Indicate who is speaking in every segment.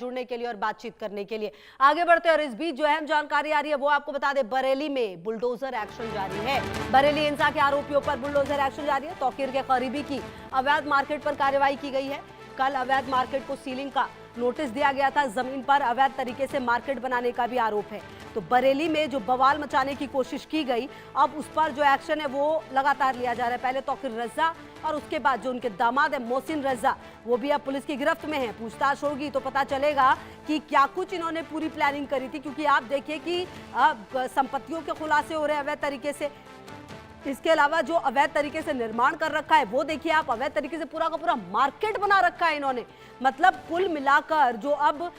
Speaker 1: जुड़ने के लिए और बातचीत करने के लिए। आगे बढ़ते हैं और इस बीच जो अहम जानकारी आ रही है वो आपको बता दें, बरेली में बुलडोजर एक्शन जारी है। बरेली हिंसा के आरोपियों पर बुलडोजर एक्शन जारी है। तौकीर के करीबी की अवैध मार्केट पर कार्रवाई की गई है। कल अवैध मार्केट को सीलिंग का नोटिस दिया गया था। जमीन पर अवैध तरीके से मार्केट बनाने का भी आरोप है। तो बरेली में जो बवाल मचाने की कोशिश की गई, अब उस पर जो एक्शन है वो लगातार लिया जा रहा है। पहले तौकीर रजा और उसके बाद जो उनके दामाद है मोहसिन रजा, वो भी अब पुलिस की गिरफ्त में है। पूछताछ होगी तो पता चलेगा कि क्या कुछ इन्होंने पूरी प्लानिंग करी थी, क्योंकि आप देखिए कि संपत्तियों के खुलासे हो रहे हैं अवैध तरीके से। इसके अलावा जो अवैध तरीके से निर्माण कर रखा है वो देखिए आप, अवैध तरीके से पूरा का पूरा मार्केट बना रखा है इन्होंने। मतलब कुल मिलाकर जो अब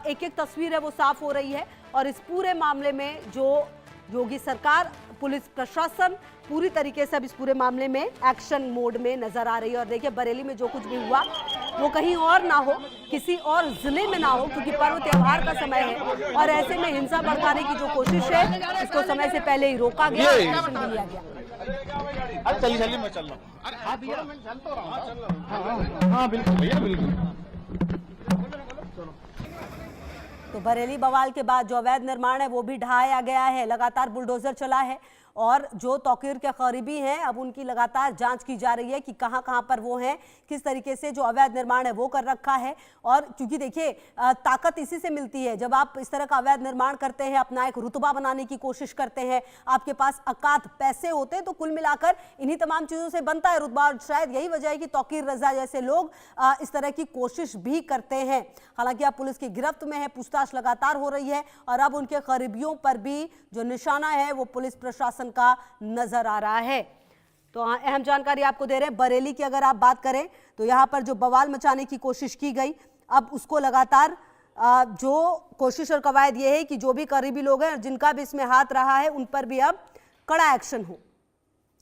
Speaker 1: एक एक तस्वीर है वो साफ हो रही है। और इस पूरे मामले में जो योगी सरकार, पुलिस प्रशासन पूरी तरीके से अब इस पूरे मामले में एक्शन मोड में नजर आ रही है। और देखिए बरेली में जो कुछ भी हुआ वो कहीं और ना हो, किसी और जिले में ना हो, क्योंकि पर्व त्योहार का समय है और ऐसे में हिंसा भड़काने की जो कोशिश है इसको समय से पहले ही रोका गया, एक्शन भी लिया गया।
Speaker 2: अरे चलिए मैं चल रहा हूँ। अरे हाँ भैया मैं चल तो रहा हूँ। हाँ बिल्कुल भैया बिल्कुल।
Speaker 1: तो बरेली बवाल के बाद जो अवैध निर्माण है वो भी ढहाया गया है। लगातार बुलडोजर चला है और जो तौकीर के करीबी हैं अब उनकी लगातार जांच की जा रही है कि कहां कहां पर वो हैं, किस तरीके से जो अवैध निर्माण है वो कर रखा है। और क्योंकि देखिए ताकत इसी से मिलती है, जब आप इस तरह का अवैध निर्माण करते हैं, अपना एक रुतबा बनाने की कोशिश करते हैं, आपके पास अकात पैसे होते हैं, तो कुल मिलाकर इन्हीं तमाम चीज़ों से बनता है रुतबा। और शायद यही वजह है कि तौकीर रजा जैसे लोग इस तरह की कोशिश भी करते हैं। हालांकि अब पुलिस की गिरफ्त में है, पूछताछ लगातार हो रही है और अब उनके करीबियों पर भी जो निशाना है वो पुलिस प्रशासन का नजर आ रहा है। तो अहम जानकारी आपको दे रहे हैं। बरेली की अगर आप बात करें तो यहां पर जो बवाल मचाने की कोशिश की गई, अब उसको लगातार जो कोशिश और कवायद ये है कि जो भी करीबी लोग हैं जिनका भी इसमें हाथ रहा है उन पर भी अब कड़ा एक्शन हो।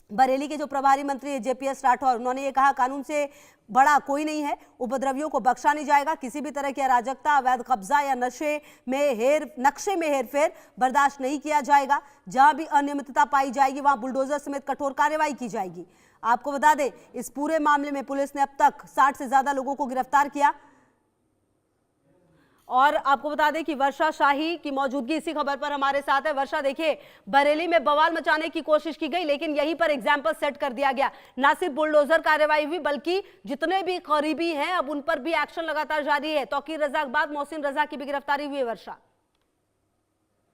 Speaker 1: बरेली के जो प्रभारी मंत्री जेपीएस राठौर, उन्होंने ये कहा कानून से बड़ा कोई नहीं है, उपद्रवियों को बख्शा नहीं जाएगा, किसी भी तरह की अराजकता, अवैध कब्जा या नक्शे में हेरफेर बर्दाश्त नहीं किया जाएगा। जहां भी अनियमितता पाई जाएगी वहां बुलडोजर समेत कठोर कार्रवाई की जाएगी। आपको बता दें इस पूरे मामले में पुलिस ने अब तक 60 से ज्यादा लोगों को गिरफ्तार किया। और आपको बता दें कि वर्षा शाही की मौजूदगी इसी खबर पर हमारे साथ है। वर्षा, देखिए बरेली में बवाल मचाने की कोशिश की गई लेकिन यहीं पर एग्जाम्पल सेट कर दिया गया। ना सिर्फ बुलडोजर कार्रवाई हुई बल्कि जितने भी करीबी हैं अब उन पर भी एक्शन लगातार जारी है। तौकीर रजा के बाद मोहसिन रजा की भी गिरफ्तारी हुई है। वर्षा,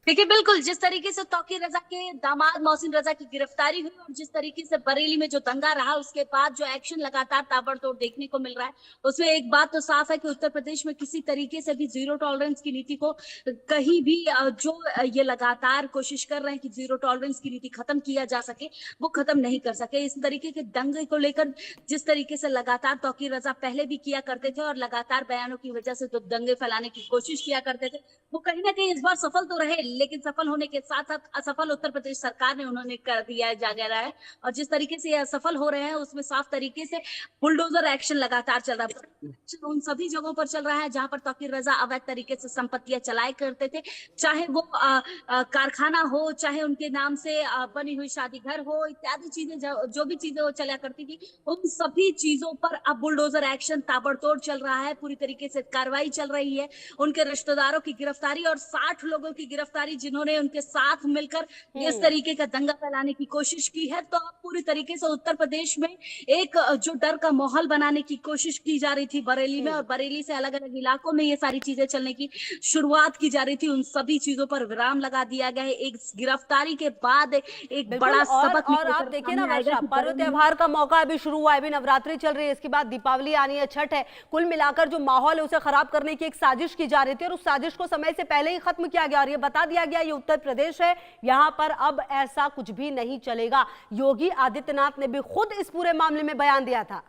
Speaker 3: देखिए बिल्कुल जिस तरीके से तौकीर रजा के दामाद मोहसिन रजा की गिरफ्तारी हुई और जिस तरीके से बरेली में जो दंगा रहा उसके बाद जो एक्शन लगातार ताबड़तोड़ देखने को मिल रहा है, उसमें एक बात तो साफ है कि उत्तर प्रदेश में किसी तरीके से भी जीरो टॉलरेंस की नीति को कहीं भी जो ये लगातार कोशिश कर रहे हैं कि जीरो टॉलरेंस की नीति खत्म किया जा सके, वो खत्म नहीं कर सके। इस तरीके के दंगे को लेकर जिस तरीके से लगातार तौकीर रजा पहले भी किया करते थे और लगातार बयानों की वजह से जो दंगे फैलाने की कोशिश किया करते थे, वो कहीं ना कहीं इस बार सफल तो रहे, लेकिन सफल होने के साथ साथ असफल उत्तर प्रदेश सरकार ने उन्होंने कर दिया जा रहा है। और जिस तरीके से ये असफल हो रहे हैं उसमें साफ तरीके से बुलडोजर एक्शन लगातार चल रहा है। उन सभी जगहों पर चल रहा है जहां पर तौकीर रजा अवैध तरीके से संपत्तियां चलाए करते थे, चाहे वो कारखाना हो, चाहे उनके नाम से बनी हुई शादी घर हो, इत्यादि चीजें जो भी चीजें वो चला करती थी, उन सभी चीजों पर अब बुलडोजर एक्शन ताबड़तोड़ चल रहा है। पूरी तरीके से कार्रवाई चल रही है। उनके रिश्तेदारों की गिरफ्तारी और 60 लोगों की गिरफ्तारी जिन्होंने उनके साथ मिलकर इस तरीके का दंगा फैलाने की कोशिश की है। तो अब पूरी तरीके से उत्तर प्रदेश में एक जो डर का माहौल बनाने की कोशिश की जा रही थी बरेली में, और बरेली से अलग अलग इलाकों में ये सारी चीजें चलने की शुरुआत की जा रही थी, उन सभी चीजों पर विराम लगा दिया गया है। एक गिरफ्तारी के बाद एक बड़ा सबक
Speaker 1: और आप देखिए ना वर्षा, पर्व त्योहार का मौका अभी शुरू हुआ है, अभी नवरात्रि चल रही है, इसके बाद दीपावली आनी है, छठ है। कुल मिलाकर जो माहौल है उसे खराब करने की एक साजिश की जा रही थी और उस साजिश को समय से पहले ही खत्म किया गया और ये बता दिया गया ये उत्तर प्रदेश है, यहां पर अब ऐसा कुछ भी नहीं चलेगा। योगी आदित्यनाथ ने भी खुद इस पूरे मामले में बयान दिया था।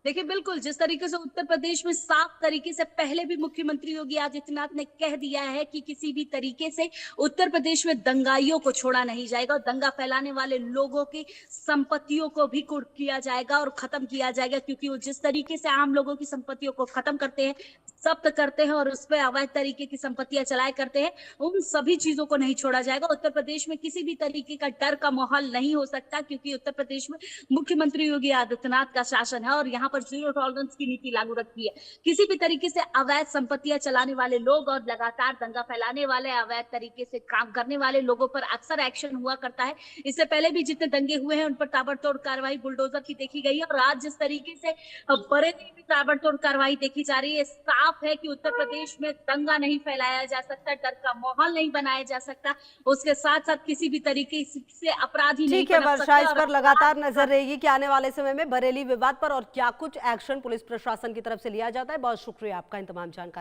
Speaker 3: देखिए बिल्कुल जिस तरीके से उत्तर प्रदेश में साफ तरीके से पहले भी मुख्यमंत्री योगी आदित्यनाथ ने कह दिया है कि किसी भी तरीके से उत्तर प्रदेश में दंगाइयों को छोड़ा नहीं जाएगा और दंगा फैलाने वाले लोगों की संपत्तियों को भी कुर्क किया जाएगा और खत्म किया जाएगा, क्योंकि वो जिस तरीके से आम लोगों की संपत्तियों को खत्म करते हैं, जब्त करते हैं और उस पर अवैध तरीके की संपत्तियां चलाए करते हैं, उन सभी चीजों को नहीं छोड़ा जाएगा। उत्तर प्रदेश में किसी भी तरीके का डर का माहौल नहीं हो सकता, क्योंकि उत्तर प्रदेश में मुख्यमंत्री योगी आदित्यनाथ का शासन है और यहाँ पर जीरो टॉलरेंस की नीति लागू रखी है। किसी भी तरीके से अवैध संपत्तियां चलाने वाले लोग और लगातार दंगा फैलाने वाले, अवैध तरीके से काम करने वाले लोगों पर अक्सर एक्शन हुआ करता है। इससे पहले भी जितने दंगे हुए हैं उन पर ताबड़तोड़ कार्रवाई बुलडोजर की देखी गई है और आज जिस तरीके से बरेली में ताबड़तोड़ कार्रवाई देखी जा रही है, साफ है कि उत्तर प्रदेश में दंगा नहीं फैलाया जा सकता, डर का माहौल नहीं बनाया जा सकता, उसके साथ साथ किसी भी तरीके से अपराधी नहीं
Speaker 1: ठीक है
Speaker 3: पनप
Speaker 1: वर्षा,
Speaker 3: सकते
Speaker 1: इस
Speaker 3: और
Speaker 1: पर लगातार नजर रहेगी कि आने वाले समय में बरेली विवाद पर और क्या कुछ एक्शन पुलिस प्रशासन की तरफ से लिया जाता है। बहुत शुक्रिया आपका इन तमाम जानकारी